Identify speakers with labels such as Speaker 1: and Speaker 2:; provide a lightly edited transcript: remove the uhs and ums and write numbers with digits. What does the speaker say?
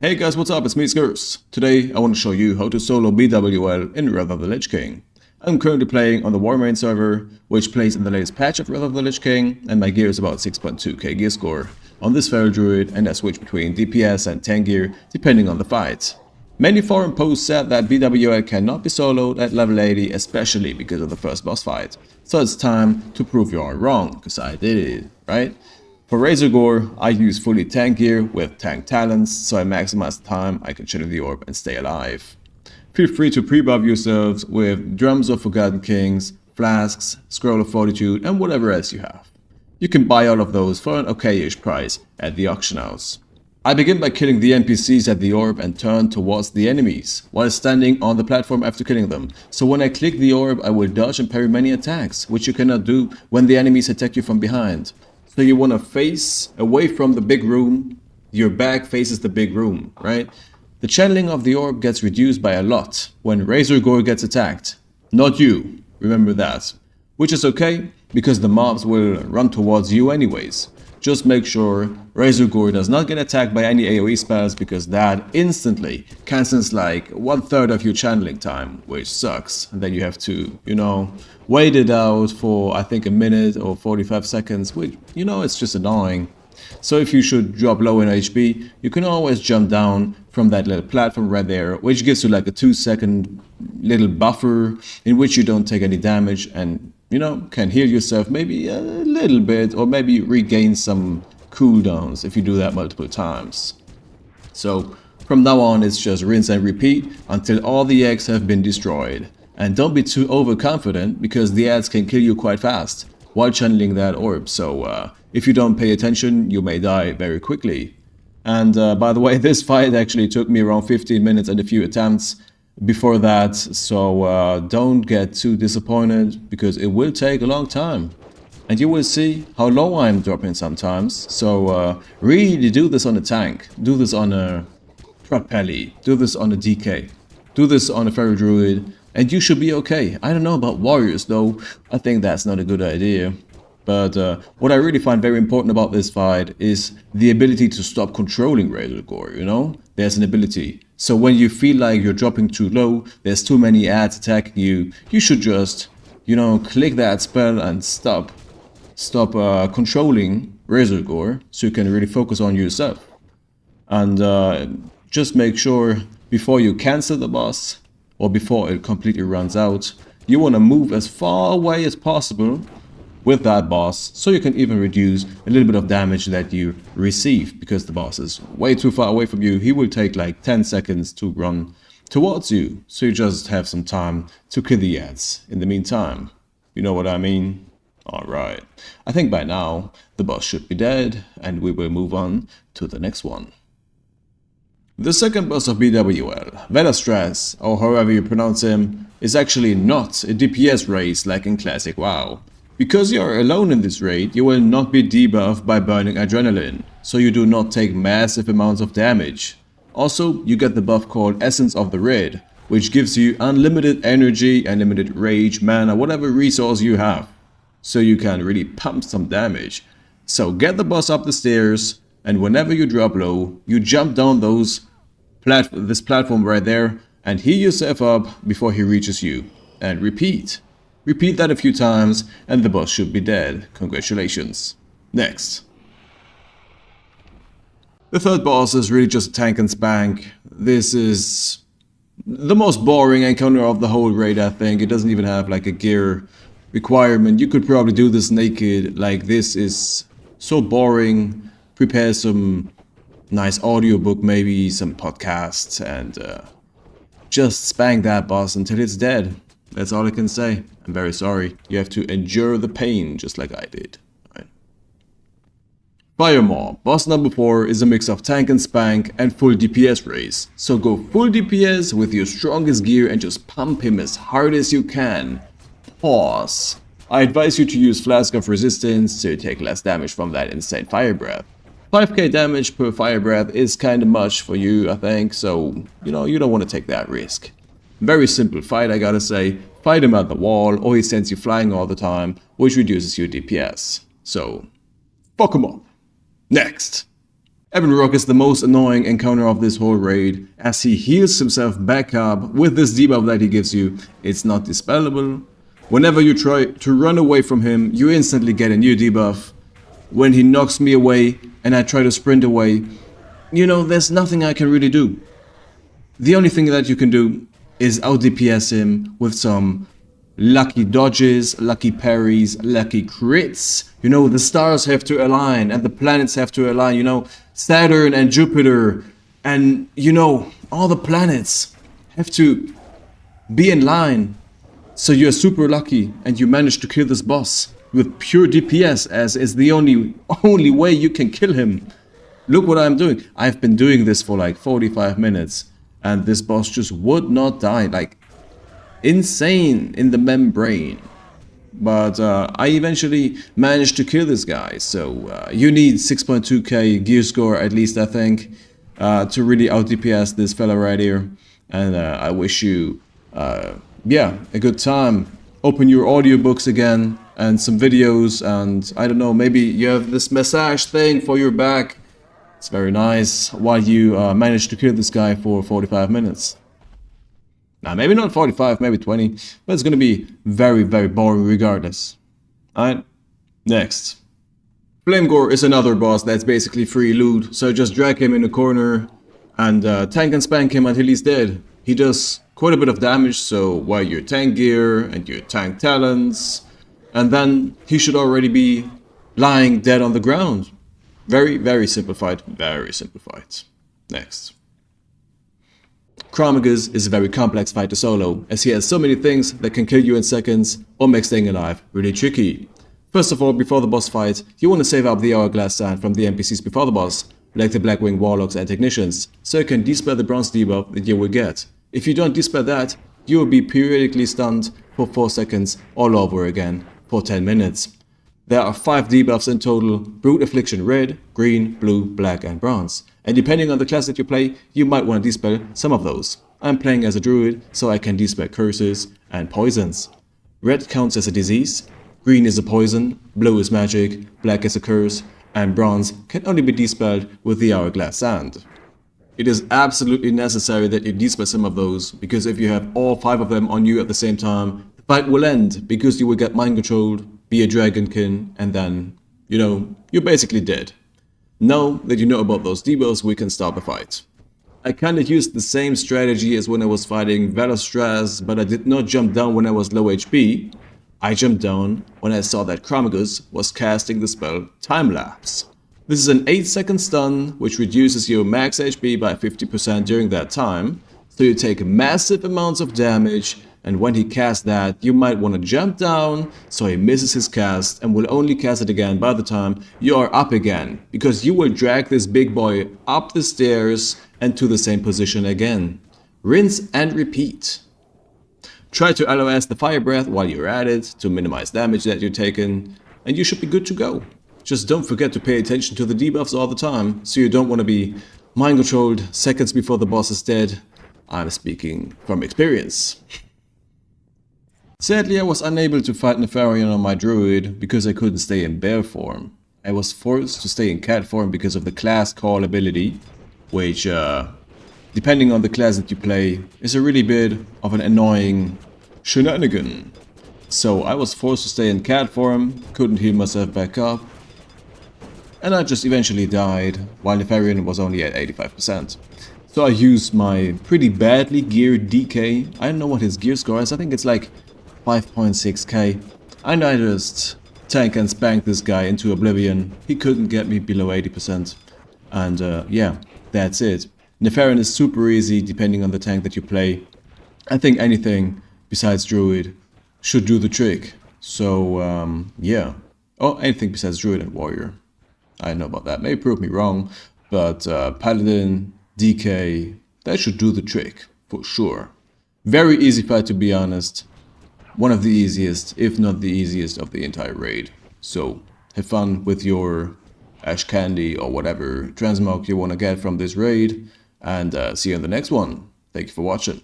Speaker 1: Hey guys, what's up? It's me, Skurs. Today I want to show you how to solo BWL in Wrath of the Lich King. I'm currently playing on the Warmane server, which plays in the latest patch of Wrath of the Lich King, and my gear is about 6.2k gear score on this Feral Druid, and I switch between DPS and tank gear depending on the fight. Many forum posts said that BWL cannot be soloed at level 80, especially because of the first boss fight. So it's time to prove you are wrong, because I did it, right? For Razorgore, I use fully tank gear with tank talents, so I maximize the time I can channel the orb and stay alive. Feel free to pre-buff yourselves with Drums of Forgotten Kings, Flasks, Scroll of Fortitude, and whatever else you have. You can buy all of those for an okay-ish price at the auction house. I begin by killing the NPCs at the orb and turn towards the enemies, while standing on the platform after killing them. So when I click the orb, I will dodge and parry many attacks, which you cannot do when the enemies attack you from behind. So you want to face away from the big room, your back faces the big room, right? The channeling of the orb gets reduced by a lot when Razorgore gets attacked. Not you, remember that. Which is okay, because the mobs will run towards you anyways. Just make sure Razorgore does not get attacked by any AoE spells, because that instantly cancels like 1/3 of your channeling time, which sucks. And then you have to, wait it out for I think a minute or 45 seconds, which, it's just annoying. So if you should drop low in HP, you can always jump down from that little platform right there, which gives you like a 2-second little buffer in which you don't take any damage and can heal yourself maybe a little bit, or maybe regain some cooldowns if you do that multiple times. So from now on, it's just rinse and repeat until all the eggs have been destroyed. And don't be too overconfident, because the ads can kill you quite fast while channeling that orb. So if you don't pay attention, you may die very quickly. And by the way, this fight actually took me around 15 minutes and a few attempts before that, so don't get too disappointed, because it will take a long time. And you will see how low I'm dropping sometimes. So really do this on a tank, do this on a Propelli, do this on a DK, do this on a Feral Druid, and you should be okay. I don't know about warriors though, I think that's not a good idea. But what I really find very important about this fight is the ability to stop controlling Razorgore, There's an ability. So when you feel like you're dropping too low, there's too many ads attacking you, you should just, click that spell and stop controlling Razorgore, so you can really focus on yourself. And just make sure before you cancel the boss, or before it completely runs out, you want to move as far away as possible with that boss, so you can even reduce a little bit of damage that you receive, because the boss is way too far away from you. He will take like 10 seconds to run towards you, so you just have some time to kill the ads in the meantime. You know what I mean? Alright, I think by now the boss should be dead, and we will move on to the next one. The second boss of BWL, Vaelstrasz, or however you pronounce him, is actually not a DPS race like in classic WoW. Because you are alone in this raid, you will not be debuffed by burning adrenaline, so you do not take massive amounts of damage. Also, you get the buff called Essence of the Red, which gives you unlimited energy, unlimited rage, mana, whatever resource you have. So you can really pump some damage. So get the boss up the stairs, and whenever you drop low, you jump down this platform right there and heal yourself up before he reaches you. And repeat. Repeat that a few times and the boss should be dead. Congratulations. Next. The third boss is really just tank and spank. This is the most boring encounter of the whole raid, I think. It doesn't even have like a gear requirement. You could probably do this naked. Like, this is so boring. Prepare some nice audiobook, maybe some podcasts, and just spank that boss until it's dead. That's all I can say. I'm very sorry. You have to endure the pain just like I did. Right. Firemaw, boss number 4, is a mix of tank and spank and full DPS race. So go full DPS with your strongest gear and just pump him as hard as you can. Pause. I advise you to use Flask of Resistance so you take less damage from that insane fire breath. 5k damage per fire breath is kinda much for you, I think, so you don't want to take that risk. Very simple fight, I gotta say. Fight him at the wall, or he sends you flying all the time, which reduces your DPS. So, fuck him up. Next. Ebonroc is the most annoying encounter of this whole raid, as he heals himself back up with this debuff that he gives you. It's not dispellable. Whenever you try to run away from him, you instantly get a new debuff. When he knocks me away and I try to sprint away, you know, there's nothing I can really do. The only thing that you can do is out DPS him with some lucky dodges, lucky parries, lucky crits. You know, the stars have to align and the planets have to align, you know, Saturn and Jupiter and, you know, all the planets have to be in line. So you're super lucky and you manage to kill this boss with pure DPS, as is the only way you can kill him. Look what I'm doing. I've been doing this for like 45 minutes and this boss just would not die. Like, insane in the membrane. But I eventually managed to kill this guy. So you need 6.2k gear score at least, I think, to really out DPS this fella right here. And I wish you, yeah, a good time. Open your audiobooks again and some videos, and I don't know, maybe you have this massage thing for your back. It's very nice while you manage to kill this guy for 45 minutes. Now, maybe not 45, maybe 20, but it's going to be very, very boring regardless. Alright, next. Flamegor is another boss that's basically free loot, so just drag him in a corner and tank and spank him until he's dead. He does quite a bit of damage, so wear your tank gear and your tank talents, and then he should already be lying dead on the ground. Very, very simplified, very simplified. Next. Chromaggus is a very complex fight to solo, as he has so many things that can kill you in seconds or make staying alive really tricky. First of all, before the boss fight, you want to save up the hourglass sand from the NPCs before the boss, like the Blackwing Warlocks and Technicians, so you can dispel the bronze debuff that you will get. If you don't dispel that, you will be periodically stunned for 4 seconds all over again for 10 minutes. There are 5 debuffs in total: Brute Affliction Red, Green, Blue, Black and Bronze. And depending on the class that you play, you might want to dispel some of those. I'm playing as a druid, so I can dispel curses and poisons. Red counts as a disease, green is a poison, blue is magic, black is a curse, and bronze can only be dispelled with the hourglass sand. It is absolutely necessary that you dispel some of those, because if you have all 5 of them on you at the same time, the fight will end, because you will get mind controlled, be a dragonkin, and then, you know, you're basically dead. Now that you know about those debuffs, we can start the fight. I kinda used the same strategy as when I was fighting Vaelstrasz, but I did not jump down when I was low HP. I jumped down when I saw that Chromaggus was casting the spell Time Lapse. This is an 8-second stun, which reduces your max HP by 50% during that time, so you take massive amounts of damage, and when he casts that, you might want to jump down so he misses his cast and will only cast it again by the time you are up again, because you will drag this big boy up the stairs and to the same position again. Rinse and repeat. Try to LOS the fire breath while you're at it to minimize damage that you're taking, and you should be good to go. Just don't forget to pay attention to the debuffs all the time, so you don't want to be mind controlled seconds before the boss is dead. I'm speaking from experience. Sadly, I was unable to fight Nefarian on my druid because I couldn't stay in bear form. I was forced to stay in cat form because of the class call ability, which, depending on the class that you play, is a really bit of an annoying shenanigan. So I was forced to stay in cat form, couldn't heal myself back up, and I just eventually died, while Nefarian was only at 85%. So I used my pretty badly geared DK. I don't know what his gear score is, I think it's like 5.6k. And I just tank and spank this guy into oblivion. He couldn't get me below 80%. And yeah, that's it. Nefarian is super easy depending on the tank that you play. I think anything besides druid should do the trick. So yeah. Oh, anything besides druid and warrior. I don't know about that. Maybe prove me wrong. But paladin, DK, that should do the trick for sure. Very easy fight, to be honest. One of the easiest, if not the easiest, of the entire raid. So have fun with your ash candy or whatever transmog you want to get from this raid, and see you in the next one. Thank you for watching.